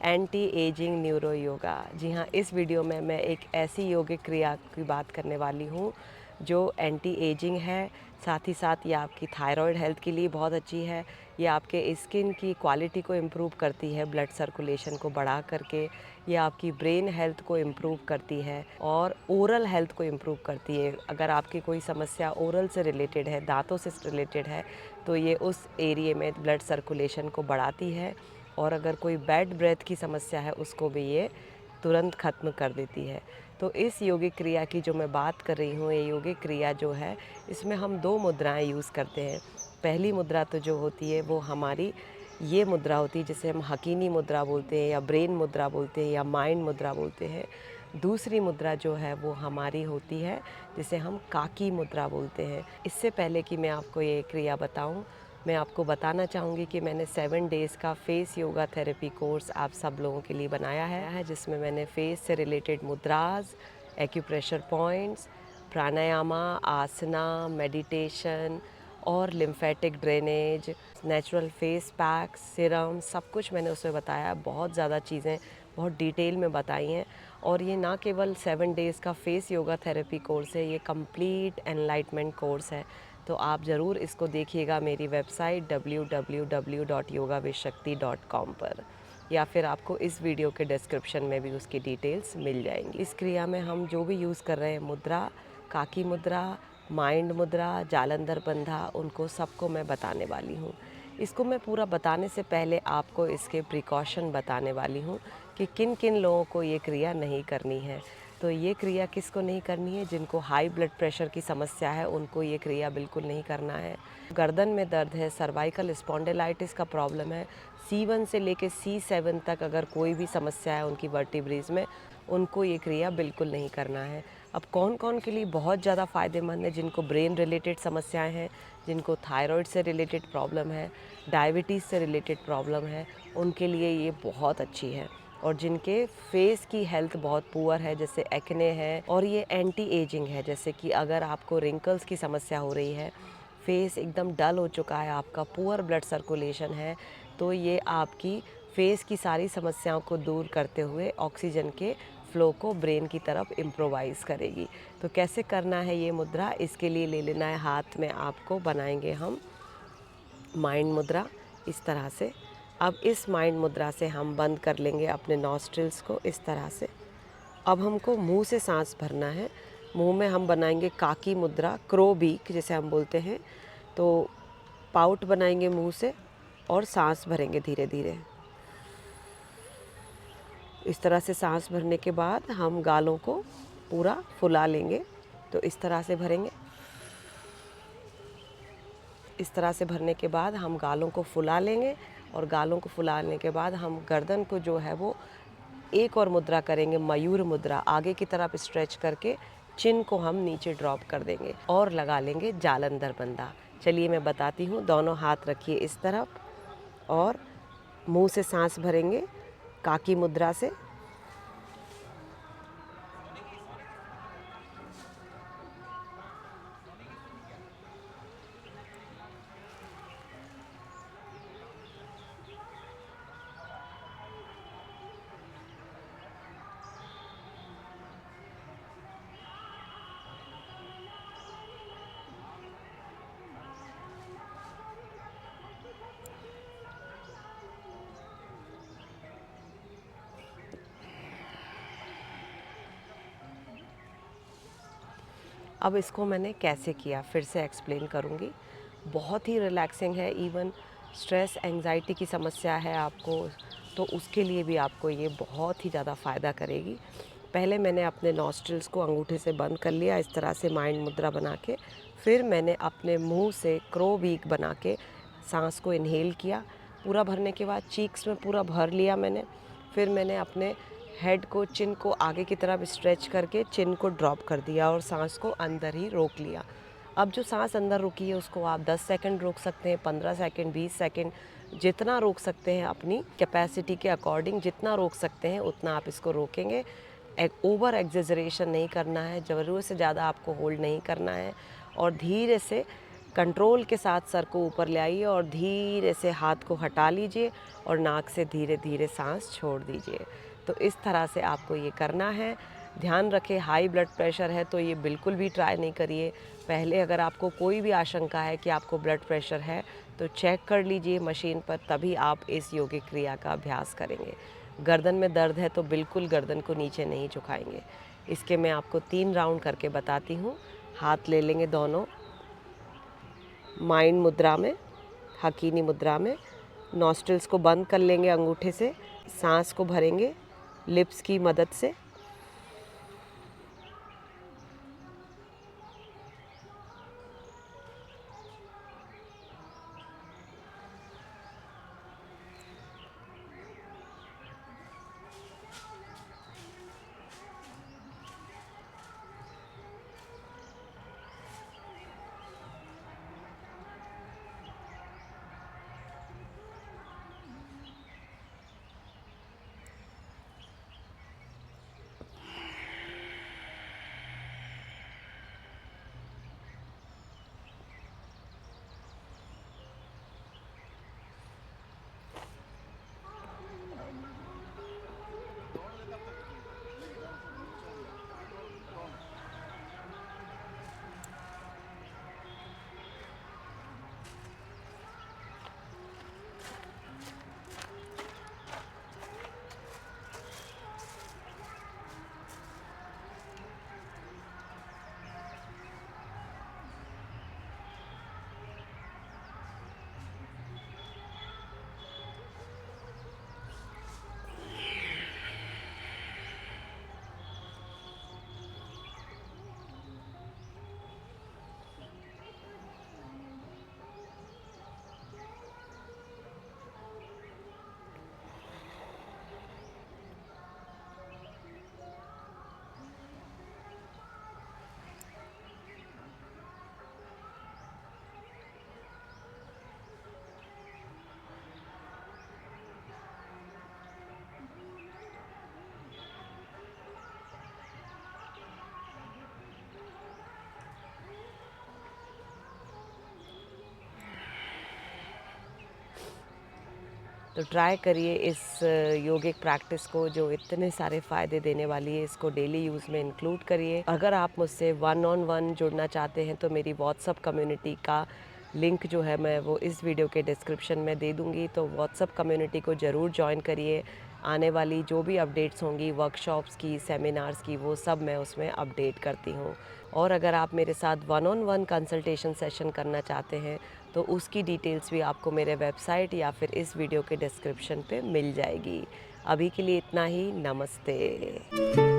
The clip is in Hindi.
Anti ageing neuro yoga. जी हाँ, इस वीडियो में मैं एक ऐसी योगिक क्रिया की बात करने वाली हूँ जो एंटी एजिंग है, साथ ही साथ ये आपकी थायराइड हेल्थ के लिए बहुत अच्छी है। ये आपके स्किन की क्वालिटी को इम्प्रूव करती है, ब्लड सर्कुलेशन को बढ़ा करके। ये आपकी ब्रेन हेल्थ को इम्प्रूव करती है और ओरल हेल्थ को इम्प्रूव करती है। अगर आपकी कोई समस्या ओरल से रिलेटेड है, दांतों से रिलेटेड है, तो ये उस एरिए में ब्लड सर्कुलेशन को बढ़ाती है। और अगर कोई बैड ब्रेथ की समस्या है, उसको भी ये तुरंत ख़त्म कर देती है। तो इस योगिक क्रिया की जो मैं बात कर रही हूँ, ये योगिक क्रिया जो है, इसमें हम 2 मुद्राएं यूज़ करते हैं। पहली मुद्रा तो जो होती है वो हमारी ये मुद्रा होती है, जिसे हम हकीनी मुद्रा बोलते हैं या ब्रेन मुद्रा बोलते हैं या माइंड मुद्रा बोलते हैं। दूसरी मुद्रा जो है वो हमारी होती है, जिसे हम काकी मुद्रा बोलते हैं। इससे पहले कि मैं आपको ये क्रिया बताऊं, मैं आपको बताना चाहूँगी कि मैंने 7 डेज़ का फेस योगा थेरेपी कोर्स आप सब लोगों के लिए बनाया है, जिसमें मैंने फेस से रिलेटेड मुद्राज, एक्यूप्रेशर पॉइंट्स, प्राणायामा, आसना, मेडिटेशन और lymphatic drainage, natural face pack, serum, सब कुछ मैंने उसमें बताया। बहुत ज़्यादा चीज़ें बहुत डिटेल में बताई हैं। और ये ना केवल 7 डेज़ का फेस योगा थेरेपी कोर्स है, ये कंप्लीट एनलाइटमेंट कोर्स है। तो आप ज़रूर इसको देखिएगा मेरी वेबसाइट www.yogavishakti.com पर, या फिर आपको इस वीडियो के डिस्क्रिप्शन में भी उसकी डिटेल्स मिल जाएंगी। इस क्रिया में हम जो भी यूज़ कर रहे हैं मुद्रा, काकी मुद्रा, माइंड मुद्रा, जालंधर बंधा, उनको सबको मैं बताने वाली हूँ। इसको मैं पूरा बताने से पहले आपको इसके प्रिकॉशन बताने वाली हूँ कि किन किन लोगों को ये क्रिया नहीं करनी है। तो ये क्रिया किसको नहीं करनी है? जिनको हाई ब्लड प्रेशर की समस्या है, उनको ये क्रिया बिल्कुल नहीं करना है। गर्दन में दर्द है, सर्वाइकल स्पॉन्डिलाइटिस का प्रॉब्लम है, C1 से लेके C7 तक अगर कोई भी समस्या है उनकी वर्टिब्रेज में, उनको ये क्रिया बिल्कुल नहीं करना है। अब कौन कौन के लिए बहुत ज़्यादा फ़ायदेमंद है? जिनको ब्रेन रिलेटेड समस्याएं हैं, जिनको थायराइड से रिलेटेड प्रॉब्लम है, डायबिटीज़ से रिलेटेड प्रॉब्लम है, उनके लिए ये बहुत अच्छी है। और जिनके फेस की हेल्थ बहुत पुअर है, जैसे एक्ने है, और ये एंटी एजिंग है, जैसे कि अगर आपको रिंकल्स की समस्या हो रही है, फेस एकदम डल हो चुका है, आपका पुअर ब्लड सर्कुलेशन है, तो ये आपकी फेस की सारी समस्याओं को दूर करते हुए ऑक्सीजन के फ्लो को ब्रेन की तरफ इम्प्रोवाइज़ करेगी। तो कैसे करना है ये मुद्रा? इसके लिए ले लेना है हाथ में, आपको बनाएंगे हम माइंड मुद्रा इस तरह से। अब इस माइंड मुद्रा से हम बंद कर लेंगे अपने नॉस्ट्रिल्स को इस तरह से। अब हमको मुंह से सांस भरना है। मुंह में हम बनाएंगे काकी मुद्रा, क्रो बीक जिसे हम बोलते हैं। तो पाउट बनाएंगे मुंह से और सांस भरेंगे धीरे धीरे। इस तरह से सांस भरने के बाद हम गालों को पूरा फुला लेंगे। तो इस तरह से भरेंगे। इस तरह से भरने के बाद हम गालों को फुला लेंगे, और गालों को फुलाने के बाद हम गर्दन को जो है वो एक और मुद्रा करेंगे, मयूर मुद्रा, आगे की तरफ स्ट्रेच करके चिन को हम नीचे ड्रॉप कर देंगे और लगा लेंगे जालंधर बंधा। चलिए मैं बताती हूँ। दोनों हाथ रखिए इस तरफ और मुंह से सांस भरेंगे काकी मुद्रा से। अब इसको मैंने कैसे किया फिर से एक्सप्लेन करूँगी। बहुत ही रिलैक्सिंग है। इवन स्ट्रेस एंजाइटी की समस्या है आपको, तो उसके लिए भी आपको ये बहुत ही ज़्यादा फ़ायदा करेगी। पहले मैंने अपने नॉस्ट्रिल्स को अंगूठे से बंद कर लिया इस तरह से माइंड मुद्रा बना के। फिर मैंने अपने मुंह से क्रो बीक बना के सांस को इनहेल किया। पूरा भरने के बाद चीक्स में पूरा भर लिया मैंने। फिर मैंने अपने हेड को, चिन को आगे की तरफ स्ट्रेच करके चिन को ड्रॉप कर दिया और सांस को अंदर ही रोक लिया। अब जो सांस अंदर रुकी है उसको आप 10 सेकंड रोक सकते हैं, 15 सेकंड, 20 सेकंड, जितना रोक सकते हैं अपनी कैपेसिटी के अकॉर्डिंग। जितना रोक सकते हैं उतना आप इसको रोकेंगे। एक ओवर एग्जेजरेशन नहीं करना है, ज़रूरत से ज़्यादा आपको होल्ड नहीं करना है, और धीरे से कंट्रोल के साथ सर को ऊपर ले आइए और धीरे से हाथ को हटा लीजिए और नाक से धीरे धीरे सांस छोड़ दीजिए। तो इस तरह से आपको ये करना है। ध्यान रखें, हाई ब्लड प्रेशर है तो ये बिल्कुल भी ट्राई नहीं करिए। पहले अगर आपको कोई भी आशंका है कि आपको ब्लड प्रेशर है तो चेक कर लीजिए मशीन पर, तभी आप इस योगिक क्रिया का अभ्यास करेंगे। गर्दन में दर्द है तो बिल्कुल गर्दन को नीचे नहीं झुकाएंगे। इसके मैं आपको 3 राउंड करके बताती हूँ। हाथ ले लेंगे दोनों माइंड मुद्रा में, हकीनी मुद्रा में। नॉस्ट्रिल्स को बंद कर लेंगे अंगूठे से। सांस को भरेंगे लिप्स की मदद से। तो ट्राई करिए इस योगिक प्रैक्टिस को, जो इतने सारे फ़ायदे देने वाली है। इसको डेली यूज़ में इंक्लूड करिए। अगर आप मुझसे 1-on-1 जुड़ना चाहते हैं तो मेरी व्हाट्सअप कम्युनिटी का लिंक जो है मैं वो इस वीडियो के डिस्क्रिप्शन में दे दूँगी। तो व्हाट्सअप कम्युनिटी को ज़रूर जॉइन करिए। आने वाली जो भी अपडेट्स होंगी वर्कशॉप्स की, सेमिनार्स की, वो सब मैं उसमें अपडेट करती हूँ। और अगर आप मेरे साथ 1-on-1 कंसल्टेशन सेशन करना चाहते हैं तो उसकी डिटेल्स भी आपको मेरे वेबसाइट या फिर इस वीडियो के डिस्क्रिप्शन पे मिल जाएगी। अभी के लिए इतना ही। नमस्ते।